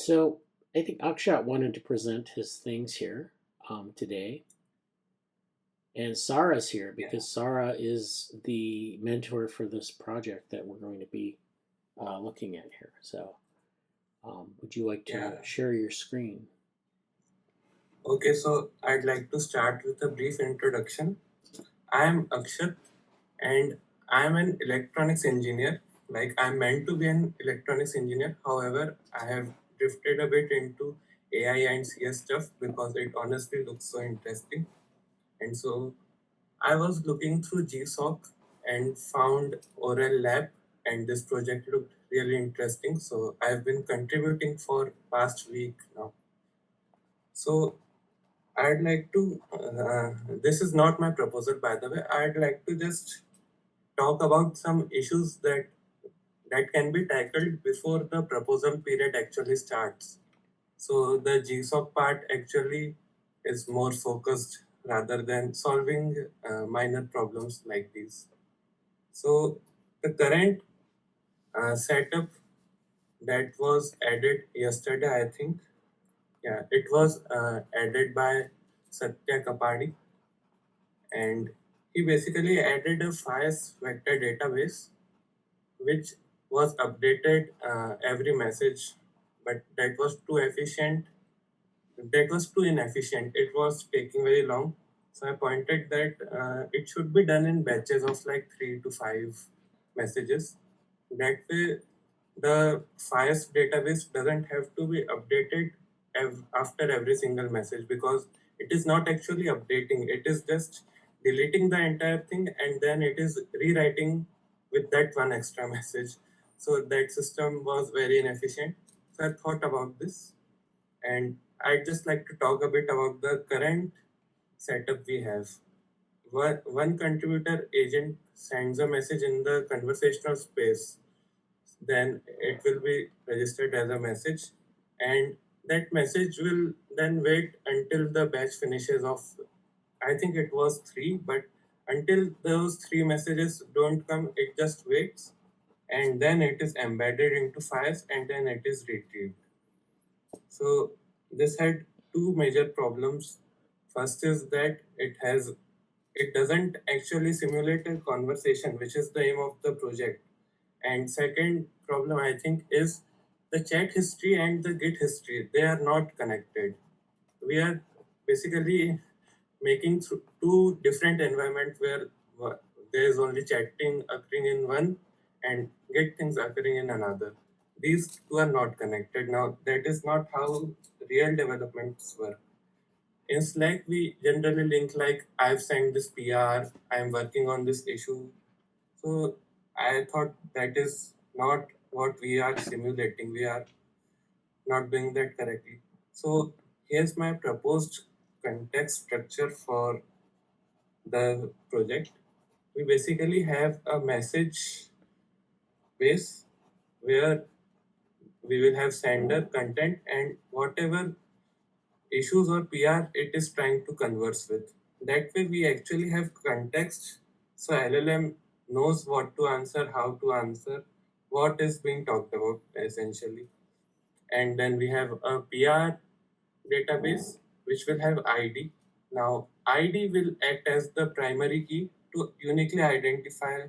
So I think Akshat wanted to present his things here today. And Sarah's here because Sarah is the mentor for this project that we're going to be looking at here. So would you like to Yeah. share your screen? Okay, so I'd like to start with a brief introduction. I am Akshat and I am an electronics engineer. Like, I'm meant to be an electronics engineer. However, I have drifted a bit into AI and CS stuff because it honestly looks so interesting. And so I was looking through GSOC and found Oral Lab, and this project looked really interesting. So I've been contributing for past week now. So I'd like to, this is not my proposal by the way, I'd like to just talk about some issues that can be tackled before the proposal period actually starts. So the GSOC part actually is more focused rather than solving minor problems like these. So the current setup that was added yesterday, I think, yeah, it was added by Satya Kapadi, and he basically added a FIAS vector database which was updated every message, but that was too inefficient. It was taking very long. So I pointed that it should be done in batches of like 3 to 5 messages. That way, the FIAS database doesn't have to be updated after every single message because it is not actually updating. It is just deleting the entire thing and then it is rewriting with that one extra message. So that system was very inefficient. So I thought about this, and I'd just like to talk a bit about the current setup we have. One contributor agent sends a message in the conversational space, then it will be registered as a message, and that message will then wait until the batch finishes of, I think it was 3, but until those 3 messages don't come, it just waits, and then it is embedded into files and then it is retrieved. So this had two major problems. First is that it doesn't actually simulate a conversation, which is the aim of the project. And second problem I think is the chat history and the Git history. They are not connected. We are basically making two different environments where there is only chatting occurring in one and Git things occurring in another. These two are not connected. Now that is not how real developments work. In Slack, we generally link like I've sent this PR, I'm working on this issue. So I thought that is not what we are simulating. We are not doing that correctly. So here's my proposed context structure for the project. We basically have a message base where we will have sender content and whatever issues or PR it is trying to converse with. That way we actually have context, so LLM knows what to answer, how to answer, what is being talked about essentially. And then we have a PR database which will have ID. Now ID will act as the primary key to uniquely identify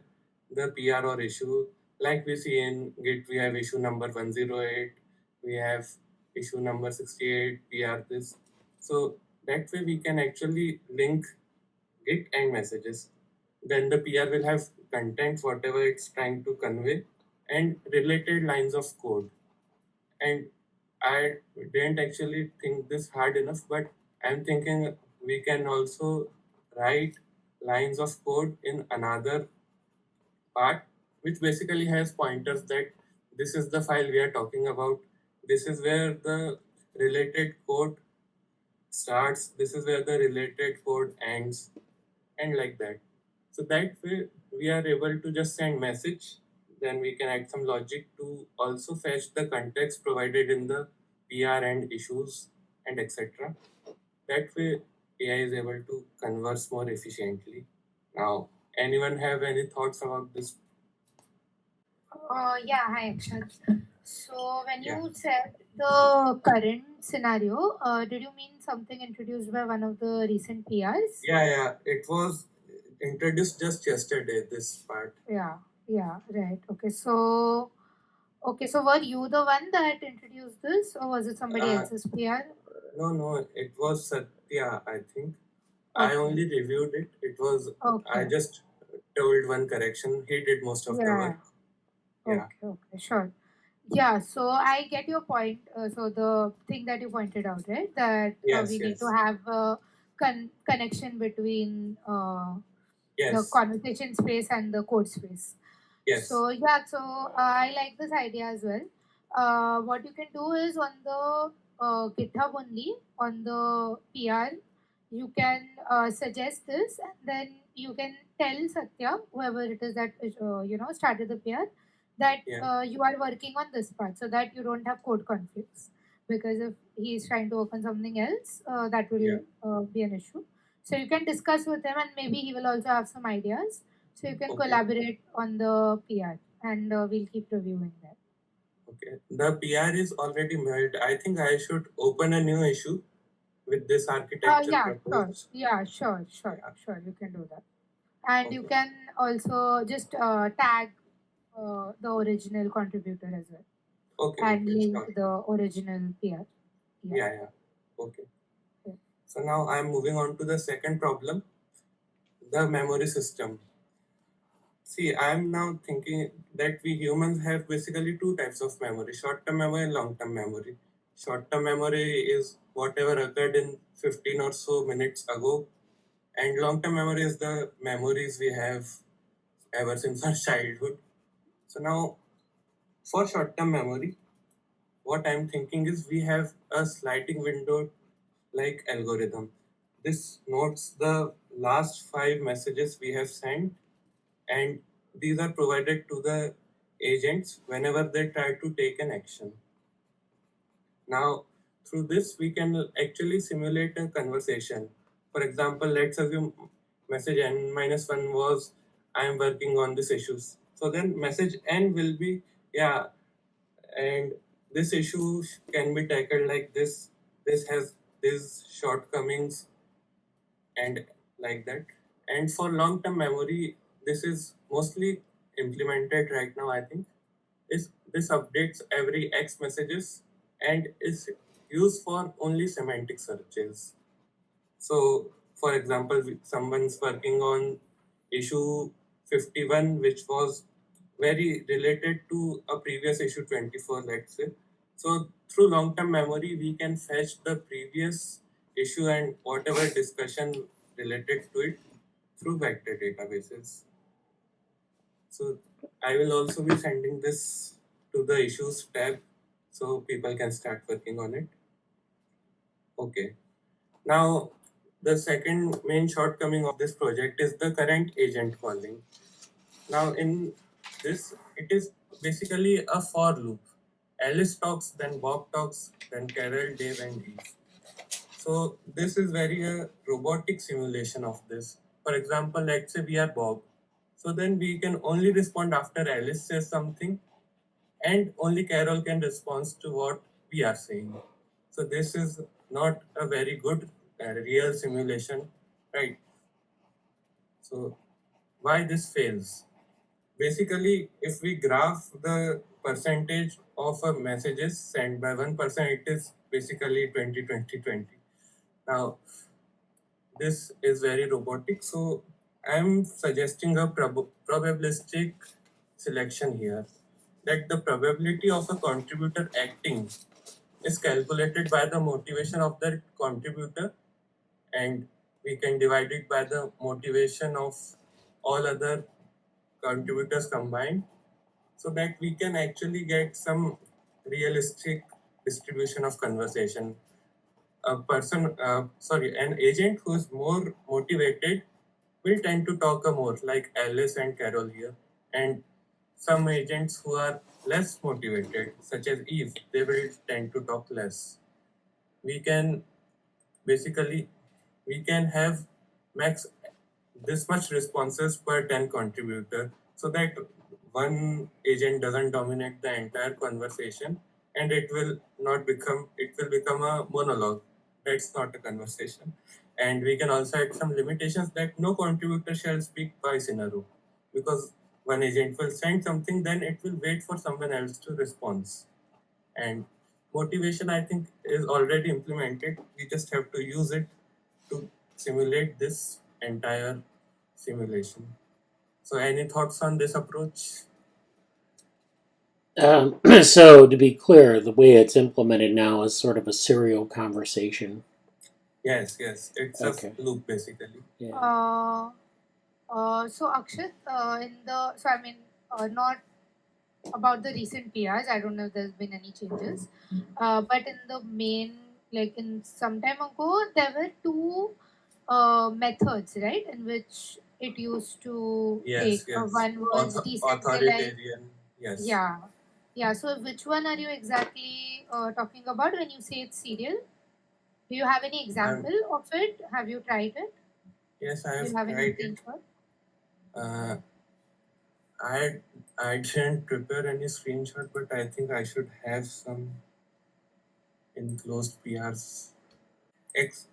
the PR or issue. Like we see in Git, we have issue number 108, we have issue number 68, PR this. So that way we can actually link Git and messages. Then the PR will have content, whatever it's trying to convey, and related lines of code. And I didn't actually think this hard enough, but I'm thinking we can also write lines of code in another part, which basically has pointers that this is the file we are talking about. This is where the related code starts. This is where the related code ends, and like that. So that way we are able to just send message. Then we can add some logic to also fetch the context provided in the PR and issues and etc. That way AI is able to converse more efficiently. Now, anyone have any thoughts about this? Yeah, hi Akshat. So when Yeah, you said the current scenario, did you mean something introduced by one of the recent PRs? yeah. It was introduced just yesterday, this part. Yeah, yeah, right. Okay, so were you the one that introduced this, or was it somebody Uh, else's PR? no, it was Satya, I think. I Okay, only reviewed it. I okay, just told one correction. He did most of the yeah, work. Yeah, okay, sure. Yeah, so I get your point. So the thing that you pointed out, right, that yes, we need to yes, have a connection between the yes, conversation space and the code space. yes, So yeah, so I like this idea as well. What you can do is on the GitHub only on the PR, you can suggest this, and then you can tell Satya, whoever it is that started the PR, that yeah, you are working on this part, so that you don't have code conflicts. Because if he is trying to work on something else, that yeah. will be an issue. So you can discuss with him, and maybe he will also have some ideas, so you can Okay, collaborate on the PR, and we'll keep reviewing that. okay. The PR is already made. I think I should open a new issue with this architecture Yeah, sure. proposed. Yeah, sure, sure, Yeah, sure. You can do that, and you okay, can also just tag the original contributor as well, and okay, link sure. the original PR. Yeah. Yeah, okay. Yeah. So now I'm moving on to the second problem, the memory system. See, I'm now thinking that we humans have basically two types of memory, short term memory and long term memory. Short term memory is whatever occurred in 15 or so minutes ago, and long term memory is the memories we have ever since our childhood. So, now for short term memory, what I'm thinking is we have a sliding window like algorithm. This notes the last 5 messages we have sent, and these are provided to the agents whenever they try to take an action. Now, through this, we can actually simulate a conversation. For example, let's assume message n minus 1 was I am working on these issues. So then message n will be yeah, and this issue can be tackled like this. This has these shortcomings and like that. And for long term memory, this is mostly implemented right now, I think. Is this updates every X messages and is used for only semantic searches. So, for example, someone's working on issue 51, which was very related to a previous issue 24, let's say. So, through long term memory, we can fetch the previous issue and whatever discussion related to it through vector databases. So, I will also be sending this to the issues tab so people can start working on it. Okay. Now, the second main shortcoming of this project is the current agent calling. Now, in this, it is basically a for loop. Alice talks, then Bob talks, then Carol, Dave, and Eve. So, this is very a robotic simulation of this. For example, let's say we are Bob. So, then we can only respond after Alice says something, and only Carol can respond to what we are saying. So this is not a very good real simulation, right? So why this fails? Basically, if we graph the percentage of a messages sent by one person, it is basically 20-20-20. Now, this is very robotic, so I'm suggesting a probabilistic selection here, that the probability of a contributor acting is calculated by the motivation of the contributor, and we can divide it by the motivation of all other contributors combined, so that we can actually get some realistic distribution of conversation. An agent who is more motivated will tend to talk more, like Alice and Carol here. And some agents who are less motivated, such as Eve, they will tend to talk less. We can basically we can have max this much responses per 10 contributor, so that one agent doesn't dominate the entire conversation, and it will become a monologue. That's not a conversation. And we can also add some limitations that no contributor shall speak twice in a row, because one agent will send something, then it will wait for someone else to respond. And motivation, I think, is already implemented. We just have to use it to simulate this entire simulation. So any thoughts on this approach? So to be clear, the way it's implemented now is sort of a serial conversation. Yes, it's Okay. a loop basically. Yeah. So Akshat, not about the recent PRs. I don't know if there's been any changes, but in the main, like in some time ago, there were two methods, right, in which it used to Yes, take. One was decentralized. Authoritarian. Yes. Yeah, yeah. So which one are you exactly talking about when you say it's serial? Do you have any I'm, example of it? Have you tried it? yes, I Do have you have any tried it. screenshot? Uh, I didn't prepare any screenshot, but I think I should have some enclosed PRs.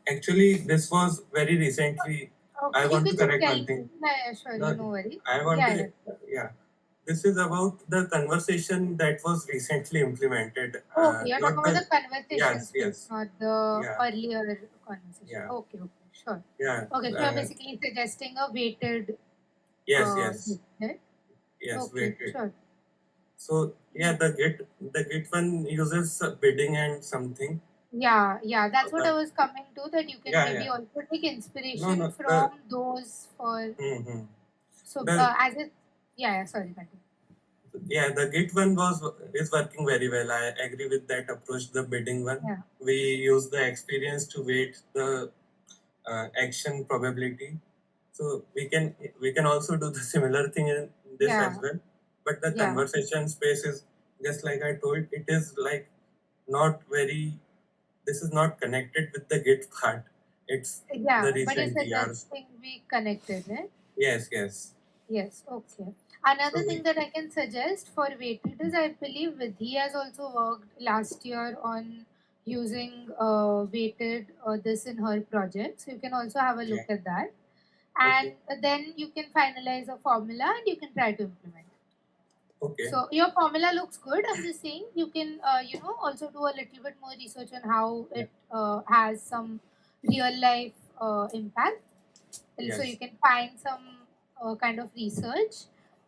Actually, this was very recently. I You want to can just correct tell one me. thing. Yeah, surely, No, no worries. I want Yeah, to, yeah. yeah. This is about the conversation that was recently implemented. Okay, you're talking Not about the, the conversation space, yes, not the yeah, earlier conversation. yeah, Okay, sure. yeah. Okay, so you're basically suggesting a weighted Yes, this, right? Okay, wait. sure. So yeah, the Git one uses bidding and something. Yeah, that's what I But was coming to, that you can maybe yeah. also take No, inspiration no. The from those for. hmm So, the as it. Yeah, sorry, continue. the Git one is working very well. I agree with that approach. The bidding one, Yeah, we use the experience to weight the action probability. So we can also do the similar thing in this yeah, as well. But the yeah, conversation space is just like I told. It is like not very. This is not connected with the Git part. It's the but you're recent PRs. suggesting we connected, right? Yes. Yes, okay. Another So thing we that I can suggest for weighted is, I believe Vidhi has also worked last year on using weighted this in her project. So you can also have a look yeah. at that. Okay. And then you can finalize a formula and you can try to implement it. Okay. So your formula looks good. I'm just saying you can, also do a little bit more research on how it has some real life impact. And so you Yes. can find some kind of research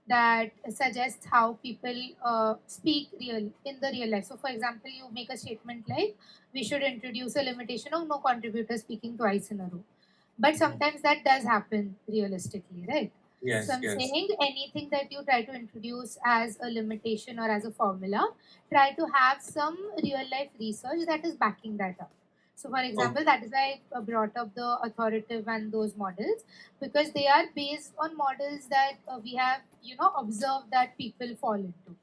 that suggests how people speak in the real life. So, for example, you make a statement like, "We should introduce a limitation of no contributor speaking twice in a row," but sometimes that does happen realistically, right? So I'm Yes. saying anything that you try to introduce as a limitation or as a formula, try to have some real life research that is backing that up. So, for Okay. example, that is why I brought up the authoritative and those models, because they are based on models that we have, observed that people fall into.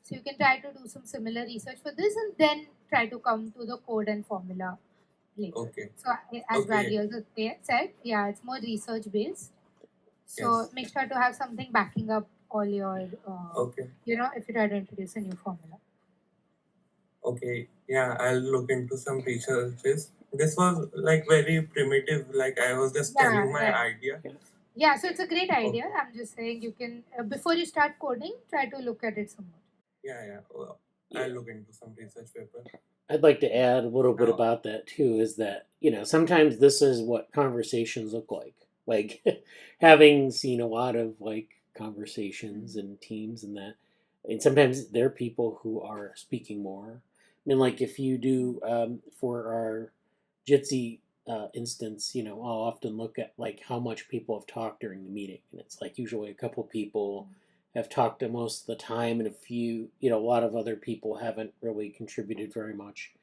So you can try to do some similar research for this and then try to come to the code and formula later. Okay. So, as Okay. Vadi also said, yeah, it's more research based. So Yes. make sure to have something backing up all your, Okay. if you try to introduce a new formula. Okay. Yeah, I'll look into some researches. This was like very primitive. Like I was just telling my Yeah. idea. Yeah, so it's a great idea. Okay. I'm just saying you can, before you start coding, try to look at it some more. Yeah. Well, Yeah. I'll look into some research paper. I'd like to add a little bit Now, about that too, is that, sometimes this is what conversations look like. Like having seen a lot of like conversations and teams and that, and sometimes there are people who are speaking more. I mean, like if you do for our Jitsi instance, I'll often look at like how much people have talked during the meeting, and it's like usually a couple people have talked to most of the time, and a few, a lot of other people haven't really contributed very much,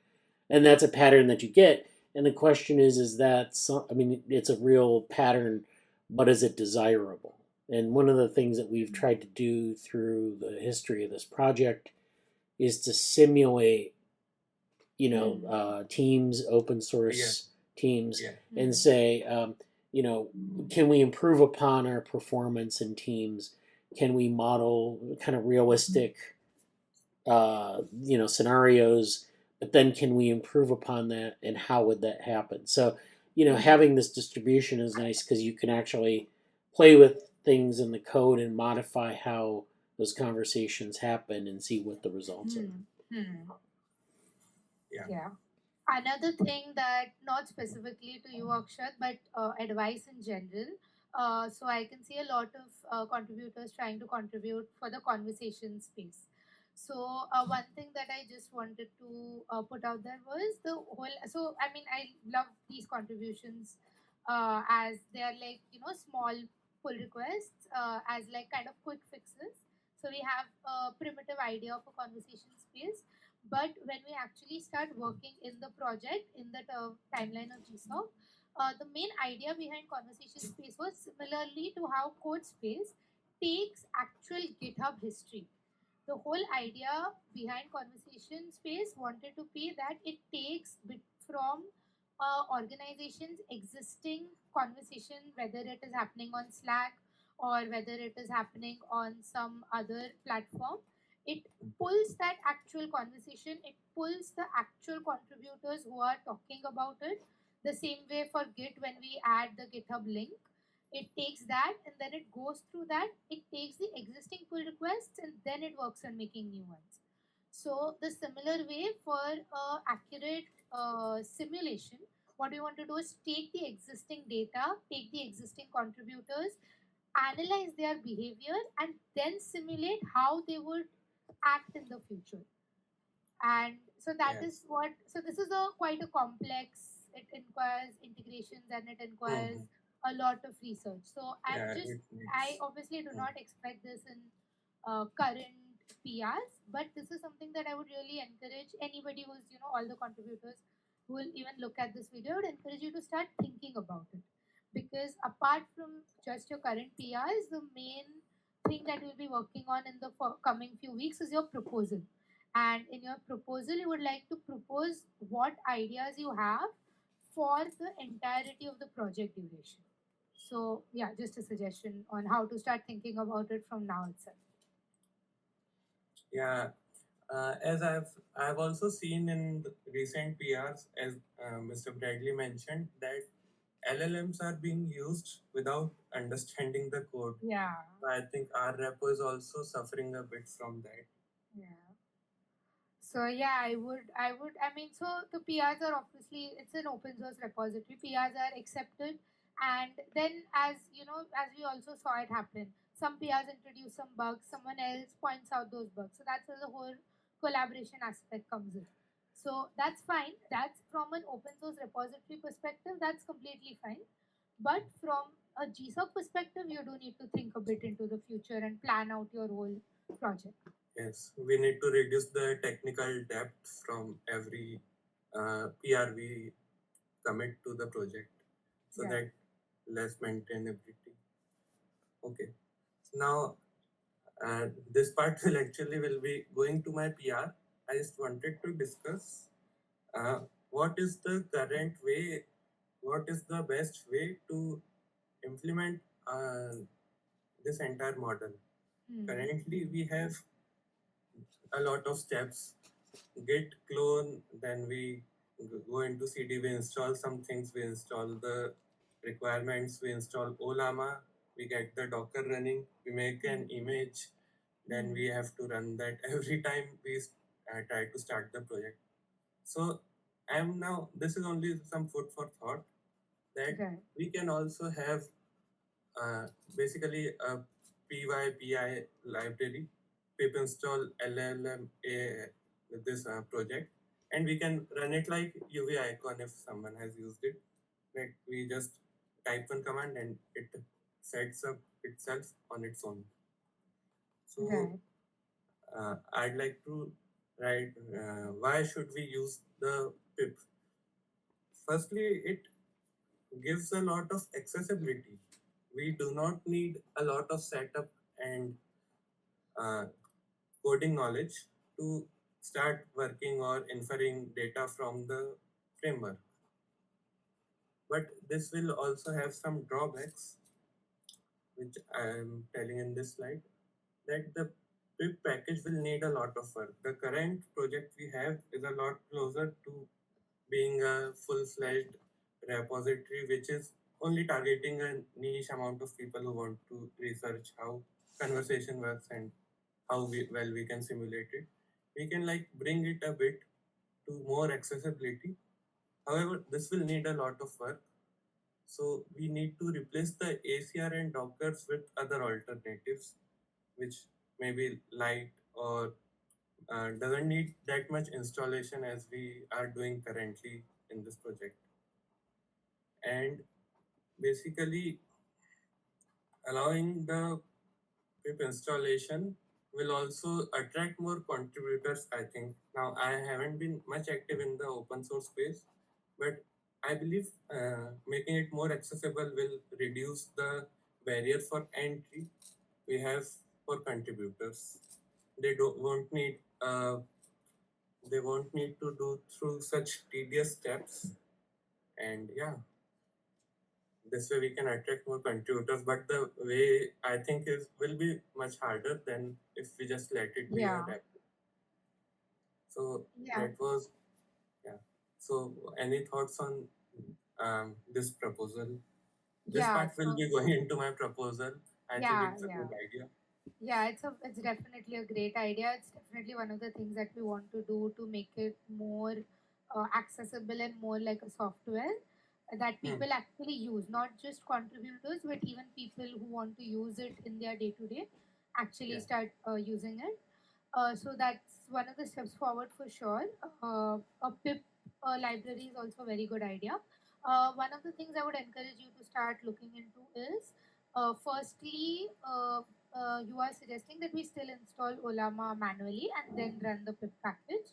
and that's a pattern that you get. And the question is that I mean, it's a real pattern, but is it desirable? And one of the things that we've tried to do through the history of this project is to simulate teams, open source teams, and say, can we improve upon our performance in teams can we model kind of realistic scenarios, but then can we improve upon that, and how would that happen? So having this distribution is nice because you can actually play with things in the code and modify how those conversations happen and see what the results are. Yeah. Another thing that not specifically to you, Akshat, but advice in general. So I can see a lot of contributors trying to contribute for the conversation space. So one thing that I just wanted to put out there was the whole. So I mean, I love these contributions as they are like small pull requests as like kind of quick fixes. So we have a primitive idea of a conversation space, but when we actually start working in the project, in the timeline of GSOC, the main idea behind conversation space was similarly to how code space takes actual GitHub history. The whole idea behind conversation space wanted to be that it takes bit from organization's existing conversation, whether it is happening on Slack or whether it is happening on some other platform. It pulls that actual conversation, it pulls the actual contributors who are talking about it. The same way for Git, when we add the GitHub link, it takes that and then it goes through that. It takes the existing pull requests and then it works on making new ones. So the similar way for accurate simulation, what we want to do is take the existing data, take the existing contributors, analyze their behavior, and then simulate how they would act in the future. And so that is Yes. what. So this is a quite a complex. It requires integrations and it requires a lot of research. So Yeah, I it needs. obviously do not expect this in current PRs, but this is something that I would really encourage anybody who's all the contributors who will even look at this video. I would encourage you to start thinking about it, because apart from just your current PRs, the main thing that we'll be working on in the coming few weeks is your proposal. And in your proposal, you would like to propose what ideas you have for the entirety of the project duration. So yeah, just a suggestion on how to start thinking about it from now itself. Yeah, as I've also seen in the recent PRs, as Mr. Bradley mentioned, that LLMs are being used without understanding the code. Yeah. I think our repo is also suffering a bit from that. Yeah. So yeah, I mean, so the PRs are obviously, it's an open source repository. PRs are accepted, and then as as we also saw it happen, some PRs introduce some bugs, someone else points out those bugs. So that's where the whole collaboration aspect comes in. So that's fine. That's from an open source repository perspective. That's completely fine. But from a GSOC perspective, you do need to think a bit into the future and plan out your whole project. Yes, we need to reduce the technical debt from every PR we commit to the project, so Yeah. that less maintainability. Okay, now this part will be going to my PR. I just wanted to discuss uh, what is the current way, what is the best way to implement this entire model. Currently, we have a lot of steps: git clone, then we go into cd, we install some things, we install the requirements, we install olama, we get the docker running, we make an image, then we have to run that every time we try to start the project. So I'm now, this is only some food for thought, that Okay. we can also have basically a PyPI library, pip install LLMA with this project, and we can run it like UV icon if someone has used it. That we just type one command and it sets up itself on its own. So Okay. I'd like to write why should we use the pip. Firstly, it gives a lot of accessibility. We do not need a lot of setup and uh, coding knowledge to start working or inferring data from the framework. But this will also have some drawbacks, which I am telling in this slide. that the pip package will need a lot of work. The current project we have is a lot closer to being a full-fledged repository, which is only targeting a niche amount of people who want to research how conversation works and how well we can simulate it. We can like bring it a bit to more accessibility. However, this will need a lot of work. So we need to replace the ACR and Dockers with other alternatives, which may be light or doesn't need that much installation as we are doing currently in this project. And basically, allowing the pip installation will also attract more contributors, I think. Now, I haven't been much active in the open source space, but I believe making it more accessible will reduce the barrier for entry we have for contributors. Won't need they won't need to do through such tedious steps, and yeah, this way we can attract more contributors. But the way I think is will be much harder than if we just let it be a Yeah. rep. So Yeah. that was yeah. So any thoughts on this proposal? This Yeah. part will So be going into my proposal. I think yeah, it's a yeah. good idea. Yeah, it's definitely a great idea. It's definitely one of the things that we want to do to make it more accessible and more like a software that Hmm. people actually use, not just contributors, but even people who want to use it in their day to day actually Yeah. start using it. So that's one of the steps forward for sure. A pip library is also a very good idea. One of the things I would encourage you to start looking into is firstly, you are suggesting that we still install Olama manually and then run the pip package.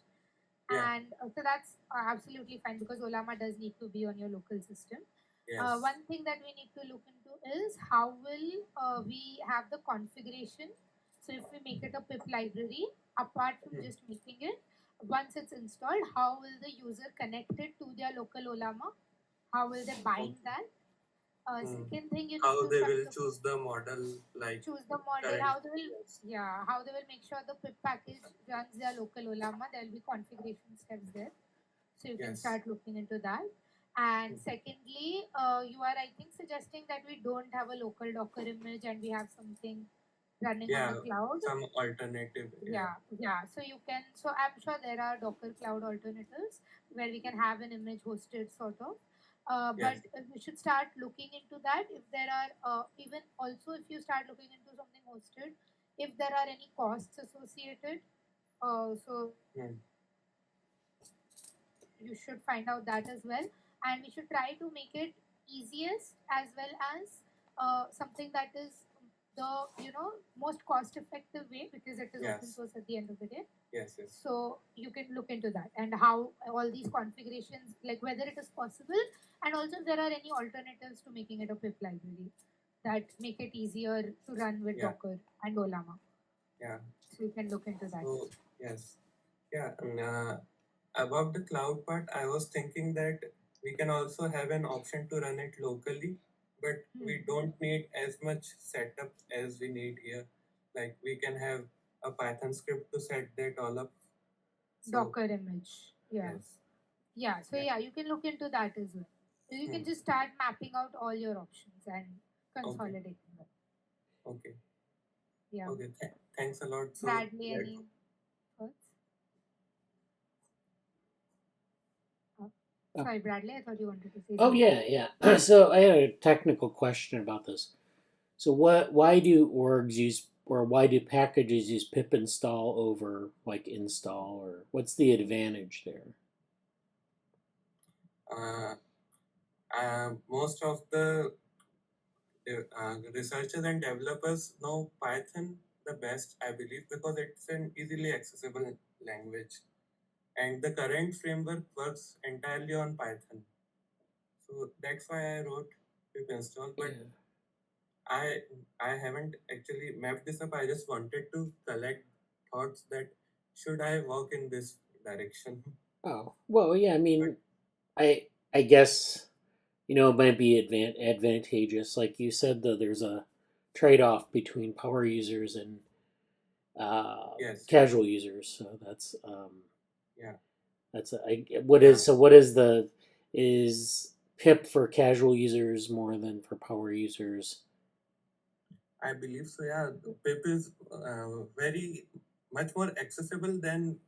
Yeah. And so that's absolutely fine because Olama does need to be on your local system. Yes. One thing that we need to look into is how will we have the configuration. So if we make it a pip library, apart from Hmm. just making it, once it's installed, how will the user connect it to their local Olama? How will they bind Okay. that? Hmm. Second thing you need How to they try will to choose the model like choose the model, current? how they will, Yes. yeah, how they will make sure the pip package runs their local Olama. There will be configuration steps there, so you can Yes. start looking into that. And Hmm. secondly, you are, I think, suggesting that we don't have a local Docker image and we have something running on the Yeah. cloud. Some alternative. Yeah. Yeah. So you can. So I'm sure there are Docker cloud alternatives where we can have an image hosted, sort of. But Yes. we should start looking into that. If there are even also if you start looking into something hosted, if there are any costs associated, so Hmm. you should find out that as well. And we should try to make it easiest as well as something that is the most cost effective way because it is open Yes. source at the end of the day. Yes. Yes. So you can look into that and how all these configurations, like whether it is possible, and also if there are any alternatives to making it a pip library that make it easier to run with Yeah. Docker and Olama. Yeah. So you can look into that. So yes. Yeah. And, about the cloud part, I was thinking that we can also have an option to run it locally, but we Hmm. don't need as much setup as we need here. Like we can have a Python script to set that all up. So Docker image. Yeah. yes. Yeah, so Yeah. yeah, you can look into that as well. So you Hmm. can just start mapping out all your options and Okay. consolidating them. Okay. Yeah. Okay. Thanks a lot. So Bradley, that any thoughts? Uh, Oh, Sorry, Bradley, I thought you wanted to say oh something. yeah. So I had a technical question about this. So why do orgs use or why do packages use pip install over like install, or what's the advantage there? uh, most of the researchers and developers know Python the best, I believe, because it's an easily accessible language. And the current framework works entirely on Python. So that's why I wrote pip install. But Yeah. I I haven't actually mapped this up. I just wanted to collect thoughts that should I work in this direction. Oh well, yeah. I But mean, I guess it might be advantageous, like you said. Though there's a trade off between power users and Yes. casual users. So that's Yeah. what Yeah. is so what is the is pip for casual users more than for power users? I believe so. Yeah, pip is very much more accessible than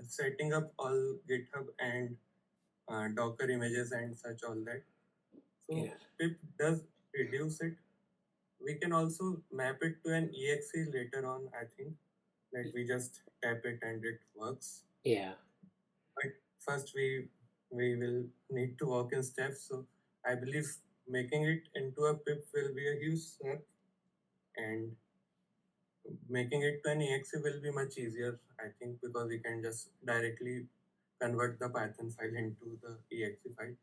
setting up all GitHub and Docker images and such all that. So Yeah. pip does reduce it. We can also map it to an exe later on. I think that we just tap it and it works. Yeah. But first we will need to walk in steps. So I believe making it into a pip will be a huge step, and making it to an exe will be much easier, I think, because we can just directly convert the Python file into the exe file.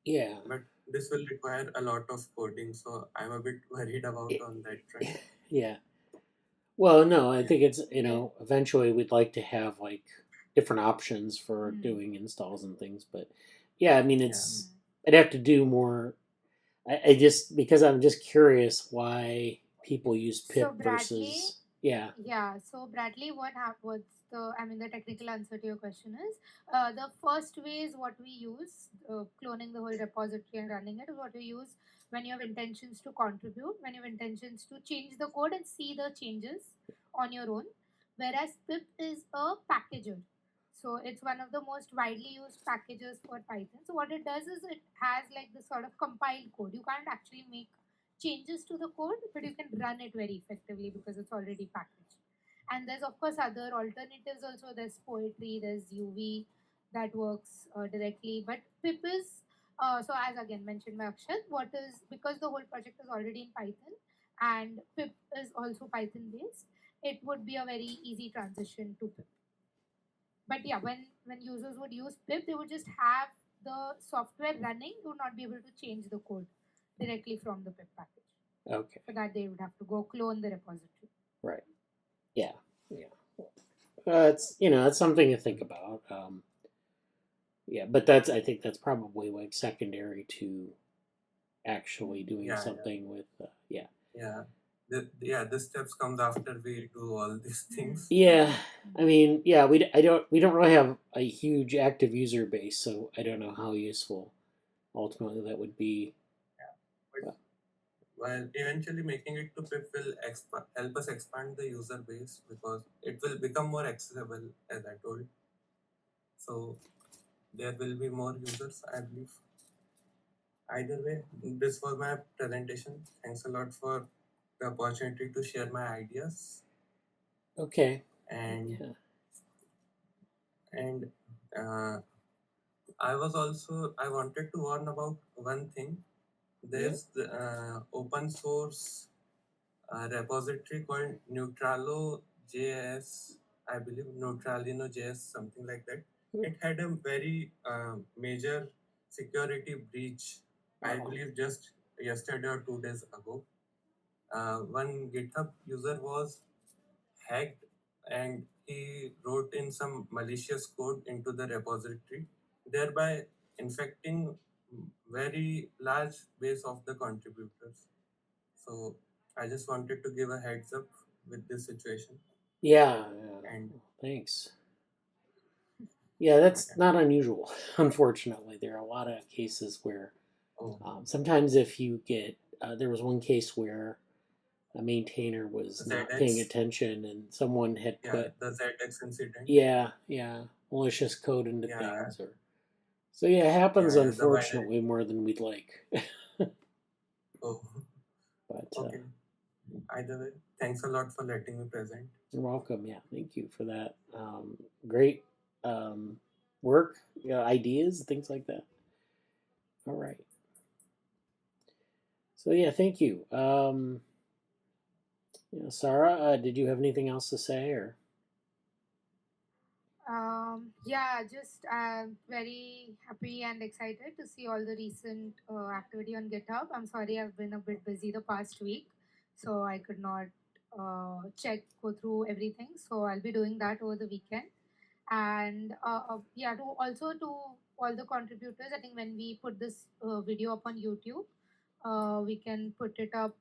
Yeah. But this will require a lot of coding, so I'm a bit worried about on that front. Yeah. Well, no, I Yeah. think it's Yeah. eventually we'd like to have like different options for Hmm. doing installs and things, but yeah, I mean Yeah. it's I'd have to do more. I just because I'm just curious why people use So pip Bradley, versus yeah. yeah. So Bradley, what's the? I mean, the technical answer to your question is the first way is what we use, cloning the whole repository and running it is what we use when you have intentions to contribute, when you have intentions to change the code and see the changes on your own. Whereas pip is a packager. So it's one of the most widely used packages for Python. So what it does is it has like this sort of compiled code. You can't actually make changes to the code, but you can run it very effectively because it's already packaged. And there's of course other alternatives also. There's poetry, there's UV that works directly, but pip is so as again mentioned by Akshat, what is because the whole project is already in Python and pip is also Python based, it would be a very easy transition to pip. But yeah, when users would use pip, they would just have the software running. You would not be able to change the code directly from the pip package. Okay. For that, they would have to go clone the repository. Right. Yeah. Yeah. It's it's something to think about. Yeah, but I think that's probably like secondary to actually doing Yeah. something with yeah. Yeah. This steps comes after we do all these things. Yeah, I mean, yeah, we don't really have a huge active user base, so I don't know how useful ultimately that would be. Yeah. But while eventually making it to pip will help us expand the user base because it will become more accessible, as I told. So there will be more users, I believe. Either way, this was my presentation. Thanks a lot for the opportunity to share my ideas. Okay. And Yeah. and uh, I wanted to warn about one thing. There's the open source repository called Neutralo.js, I believe Neutralino.js, something like that. It had a very major security breach, I believe, just yesterday or 2 days ago. One GitHub user was hacked and he wrote in some malicious code into the repository, thereby infecting very large base of the contributors. So I just wanted to give a heads up with this situation. Yeah. And Thanks. Yeah, that's yeah. not unusual. Unfortunately, there are a lot of cases where Oh, sometimes if you get there was one case where a maintainer was not paying ZX, attention and someone had yeah, put the ZX incident. yeah malicious code into Yeah, things or so yeah it happens yeah, the virus. unfortunately more than we'd like. Oh, But okay. Either way, thanks a lot for letting me present. you're welcome. Yeah, thank you for that. Great um, work, ideas, things like that. All right. So yeah, thank you. Sarah, did you have anything else to say or? Yeah, just very happy and excited to see all the recent activity on GitHub. I'm sorry, I've been a bit busy the past week, so I could not go through everything. So I'll be doing that over the weekend. And yeah, to also to all the contributors, I think when we put this video up on YouTube, we can put it up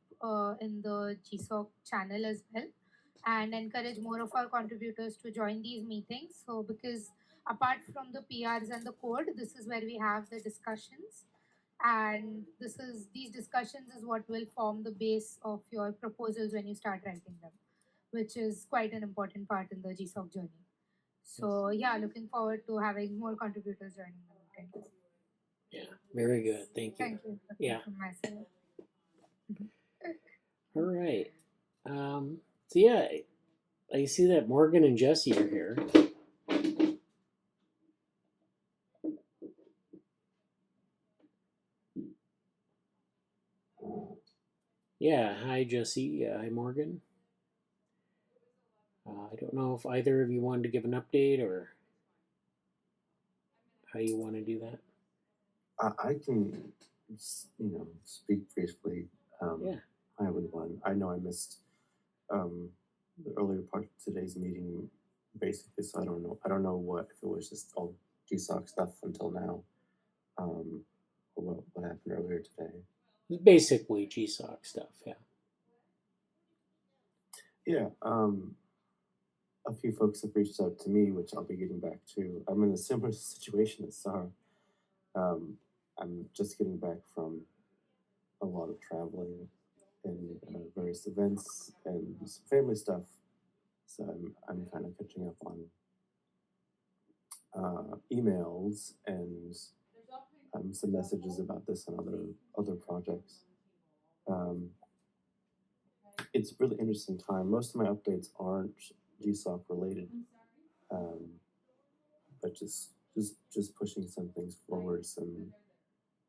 in the GSOC channel as well. and encourage more of our contributors to join these meetings. So because apart from the PRs and the code, this is where we have the discussions, and these discussions is what will form the base of your proposals when you start writing them, which is quite an important part in the GSOC journey. So yeah, looking forward to having more contributors joining the meetings. Yeah, very good. Thank you. Thank you. Yeah. From my side. All right. So yeah, I see that Morgan and Jesse are here. Yeah, hi Jesse. Hi Morgan. I don't know if either of you wanted to give an update or how you want to do that. I can, speak briefly. Yeah. Hi everyone. I know I missed the earlier part of today's meeting, basically. So I don't know if it was just all GSOC stuff until now, or what happened earlier today. It's basically GSOC stuff. Yeah. Yeah. A few folks have reached out to me, which I'll be getting back to. I'm in a similar situation as Sarah. I'm just getting back from a lot of traveling and various events and some family stuff. So I'm kind of catching up on emails and some messages about this and other projects. It's a really interesting time. Most of my updates aren't GSOC related, but just pushing some things forward, some